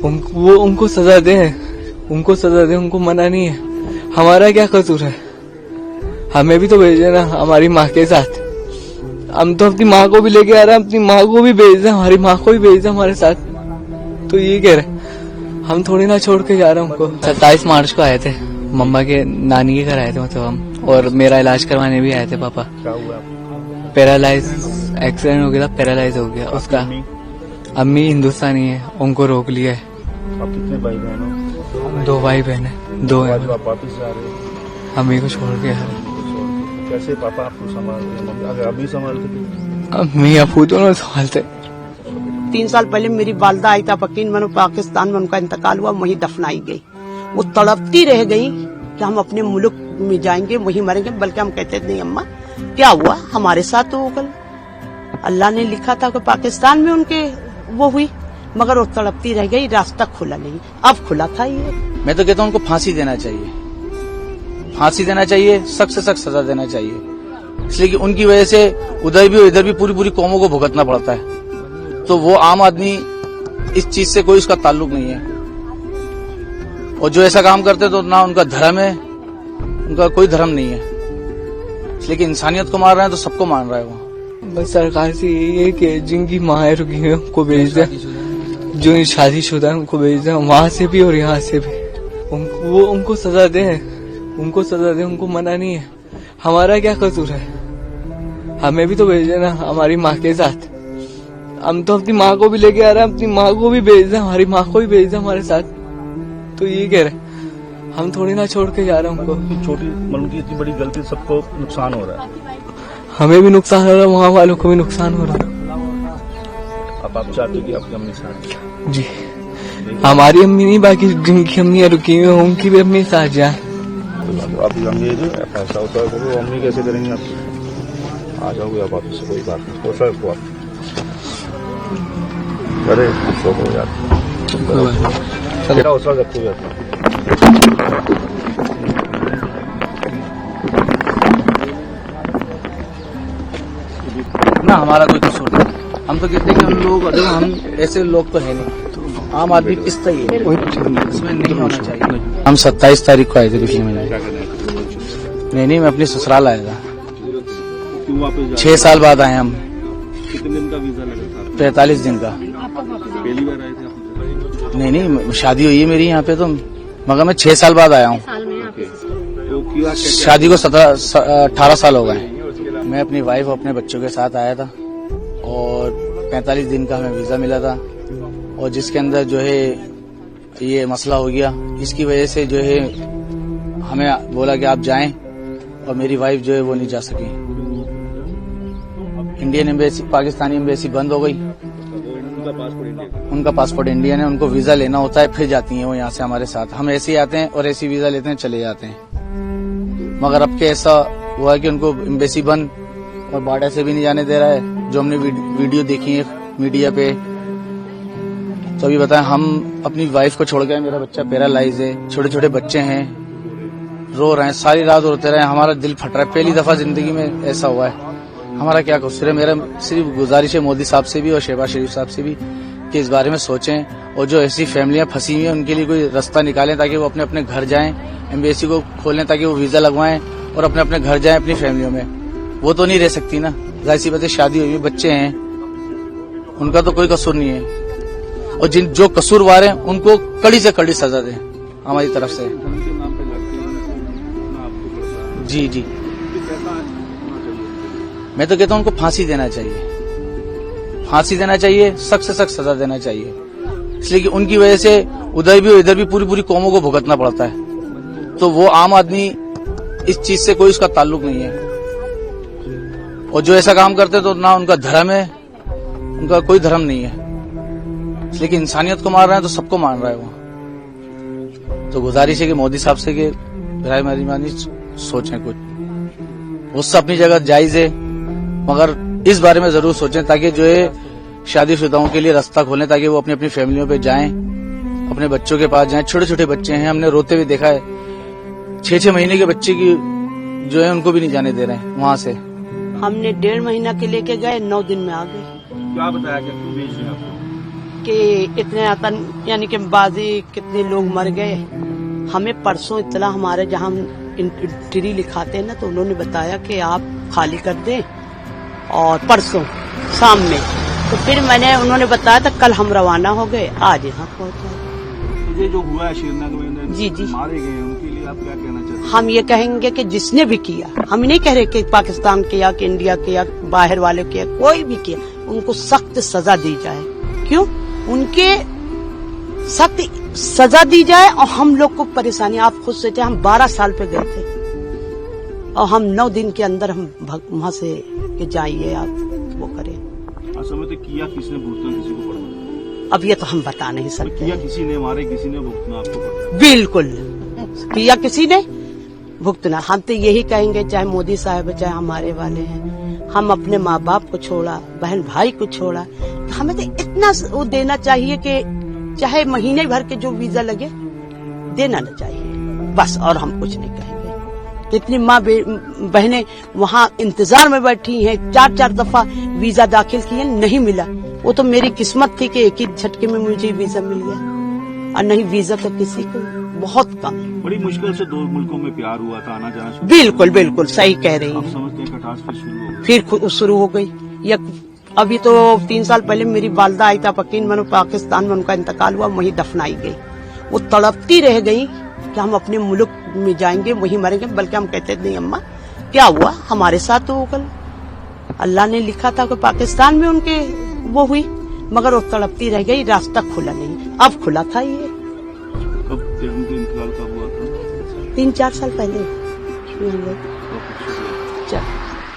उनको सजा दे, उनको मना नहीं है। हमारा क्या कसूर है? हमें भी तो भेजे ना हमारी माँ के साथ। हम तो अपनी माँ को भी लेके आ रहे हैं, अपनी माँ को भी भेज दे, हमारी माँ को भी भेज दे हमारे साथ। तो ये कह रहे हम थोड़ी ना छोड़ के जा रहे हैं उनको। 27 मार्च को आए थे, मम्मा के नानी के घर आए थे मतलब हम, और मेरा इलाज करवाने भी आए थे पापा। क्या हुआ? पैरालाइज एक्सीडेंट हो गया था, पैरालाइज हो गया उसका। अम्मी हिंदुस्तानी है, उनको रोक लिया है। आप कितने भाई बहन हो? 2 भाई बहन है, 2 है। आज आप वापिस जा रहे हो? अम्मी को छोड़ के आ रहे। कैसे पापा आपको संभालते हैं? मम्मी अगर अभी संभालते? अम्मी अबू दोनों संभालते। 3 साल पहले मेरी वालदा आई था पकीन में, पाकिस्तान में उनका इंतकाल हुआ, वहीं दफनाई गई। वो तड़पती रह गई कि हम अपने मुल्क में जाएंगे, वहीं मरेंगे। बल्कि हम कहते नहीं अम्मा क्या हुआ, हमारे साथ तो कल अल्लाह ने लिखा था कि पाकिस्तान में उनके वो हुई, मगर वो तड़पती रह गई, रास्ता खुला नहीं। अब खुला था ये। मैं तो कहता हूँ उनको फांसी देना चाहिए, फांसी देना चाहिए, सख्त से सख्त सजा देना चाहिए। इसलिए कि उनकी वजह से उधर भी इधर भी पूरी कौमों को भुगतना पड़ता है। तो वो आम आदमी इस चीज से कोई उसका ताल्लुक नहीं है। और जो ऐसा काम करते तो ना उनका धर्म है, उनका कोई धर्म नहीं है। इसलिए कि इंसानियत को मार रहे हैं तो सबको मार रहा है वो। बस सरकार से यही है कि जिनकी माँ रुकी है उनको भेज दे, जो शादीशुदा है उनको भेज दे, वहाँ से भी और यहाँ से भी। उनको सजा दे, उनको मना नहीं है। हमारा क्या कसूर है? हमें भी तो भेजे ना हमारी माँ के साथ। हम तो अपनी माँ को भी लेके आ रहे हैं, अपनी माँ को भी भेज दे, हमारी माँ को भी भेज दे हमारे साथ। तो ये कह रहे हम थोड़ी ना छोड़ के जा रहे हैं उनको। छोटी मतलब की इतनी बड़ी गलती, सबको नुकसान हो रहा है। हमें भी नुकसान हो रहा है, वहाँ वालों को भी नुकसान हो रहा है। अब आप चाहते हो कि आपकी अम्मी साथ? जी, हमारी अम्मी नहीं, बाकी जिनकी अम्मी रुकी हुई है उनकी भी अम्मी साथ जाए। आपकी अम्मी ऐसा होता है तो अम्मी कैसे करेंगे? आप आ जाओगे आप वापस से, कोई बात नहीं। तो सर आप अरे सो हो यार, मेरा हौसला रखो यार। ना हमारा कोई कसूर नहीं। हम तो कहते हैं कि हम लोग, देखो हम ऐसे लोग तो है नहीं, आम आदमी पिसता ही है, इसमें नहीं होना चाहिए। हम 27 तारीख को आए थे पिछले महीने। नहीं, मैं अपनी ससुराल आया था। 6 साल बाद आए हम। कितने दिन का वीजा लगा था? 45 दिन का। पहली बार आए थे आप? नहीं, शादी हुई है मेरी यहाँ पे, तो मगर मैं 6 साल बाद आया हूँ। शादी को 18 साल हो गए। मैं अपनी वाइफ और अपने बच्चों के साथ आया था और 45 दिन का हमें वीजा मिला था। और जिसके अंदर जो है ये मसला हो गया, इसकी वजह से जो है हमें बोला कि आप जाएं, और मेरी वाइफ जो है वो नहीं जा सकी। इंडियन एम्बेसी, पाकिस्तानी एम्बेसी बंद हो गई। उनका पासपोर्ट इंडियन है, उनको वीजा लेना होता है, फिर जाती हैं वो यहाँ से हमारे साथ। हम ऐसे ही आते हैं और ऐसी वीजा लेते हैं, चले जाते हैं। मगर अब के ऐसा हुआ कि उनको एम्बेसी बंद और बॉर्डर से भी नहीं जाने दे रहा है। जो हमने वीडियो देखी है मीडिया पे, तो अभी बताएं, हम अपनी वाइफ को छोड़ गए, मेरा बच्चा पैरालाइज है, छोटे छोटे बच्चे हैं, रो रहे हैं, सारी रात रोते रहे। हमारा दिल फट रहा है, पहली दफा जिंदगी में ऐसा हुआ है। हमारा क्या कसूर है? मेरा सिर्फ गुजारिश है मोदी साहब से भी और शहबाज शरीफ साहब से भी कि इस बारे में सोचें, और जो ऐसी फैमिलियां फंसी हुई हैं उनके लिए कोई रास्ता निकालें, ताकि वो अपने अपने घर जाएं, एम्बेसी को खोलें ताकि वो वीजा लगवाएं और अपने अपने घर जाएं अपनी फैमिलियों में। वो तो नहीं रह सकती ना, जाहिर सी बात है, शादी हुई, बच्चे हैं, उनका तो कोई कसूर नहीं है। और जो कसूरवार हैं उनको कड़ी से कड़ी सजा दें हमारी तरफ से। जी, मैं तो कहता हूँ उनको फांसी देना चाहिए, फांसी देना चाहिए, सख्त से सख्त सजा देना चाहिए। इसलिए कि उनकी वजह से उधर भी इधर भी पूरी कौमों को भुगतना पड़ता है। तो वो आम आदमी इस चीज से कोई उसका ताल्लुक नहीं है। और जो ऐसा काम करते तो ना उनका धर्म है, उनका कोई धर्म नहीं है। इसलिए कि इंसानियत को मार रहे हैं तो सबको मार रहा है वो। तो गुजारिश है कि मोदी साहब से कि मेहरबानी सोचें, कुछ गुस्सा अपनी जगह जायज है, मगर इस बारे में जरूर सोचें, ताकि जो है शादीशुदाओं के लिए रास्ता खोलें, ताकि वो अपनी अपनी फैमिलियों पे जाएं, अपने बच्चों के पास जाएं। छोटे छोटे बच्चे हैं, हमने रोते हुए देखा है। 6-6 महीने के बच्चे की जो है उनको भी नहीं जाने दे रहे हैं वहां से। हमने 1.5 महीना के लेके गए, 9 दिन में आ गए। क्या बताया कि क्यों भेज रहे हैं आपको? कि इतने आतंक यानी कि बाजी कितने लोग मर गए। हमें परसों इतना हमारे जहाँ हम एंट्री लिखाते हैं ना, तो उन्होंने बताया कि आप खाली कर दें और परसों शाम में। तो फिर उन्होंने बताया था कल हम रवाना हो गए, आज यहाँ पहुँचे। ये जो हुआ है श्रीनगर में जी जी मारे गए हैं, उनके लिए आप क्या कहना चाहते हैं? हम ये कहेंगे कि जिसने भी किया, हम नहीं कह रहे कि पाकिस्तान के या कि इंडिया के या बाहर वाले के, कोई भी किया, उनको सख्त सजा दी जाए। क्यों? उनके सख्त सजा दी जाए और हम लोग को परेशानी। आप खुद सोचे, हम 12 साल पे गए थे और हम 9 दिन के अंदर हम वहां से कि जाइए आप वो करें। समझते किया किसने भुगतना, किसी को पड़ा? अब ये तो हम बता नहीं सकते। किया किसी ने, मारे किसी ने, भुगतना आपको पड़ा? बिल्कुल किया किसी ने, भुगतना। हम तो यही कहेंगे, चाहे मोदी साहब है, चाहे हमारे वाले हैं, हम अपने माँ बाप को छोड़ा, बहन भाई को छोड़ा, तो हमें तो इतना वो देना चाहिए कि चाहे महीने भर के जो वीजा लगे देना न चाहिए, बस। और हम कुछ नहीं कहेंगे। इतनी माँ बहनें वहाँ इंतजार में बैठी हैं, 4-4 दफा वीजा दाखिल किए, नहीं मिला। वो तो मेरी किस्मत थी कि एक ही झटके में मुझे वीजा मिल गया, और नहीं वीजा तो किसी को बहुत कम। बड़ी मुश्किल से 2 मुल्कों में प्यार हुआ था, आना जाना शुरू। बिल्कुल बिल्कुल सही कह रही आप हैं। समझते हैं कटास फिर शुरू हो गई? फिर शुरू हो गई। या अभी तो 3 साल पहले मेरी वालदा आई था पकीन में, पाकिस्तान में उनका इंतकाल हुआ, वहीं दफनाई गई। वो तड़पती रह गई कि हम अपने मुल्क में जाएंगे, वहीं मरेंगे। बल्कि हम कहते नहीं अम्मा क्या हुआ, हमारे साथ तो कल अल्लाह ने लिखा था कि पाकिस्तान में उनके वो हुई, मगर वो तड़पती रह गई, रास्ता खुला नहीं। अब खुला था ये। कब इंतकाल कब हुआ था? 3-4 साल पहले।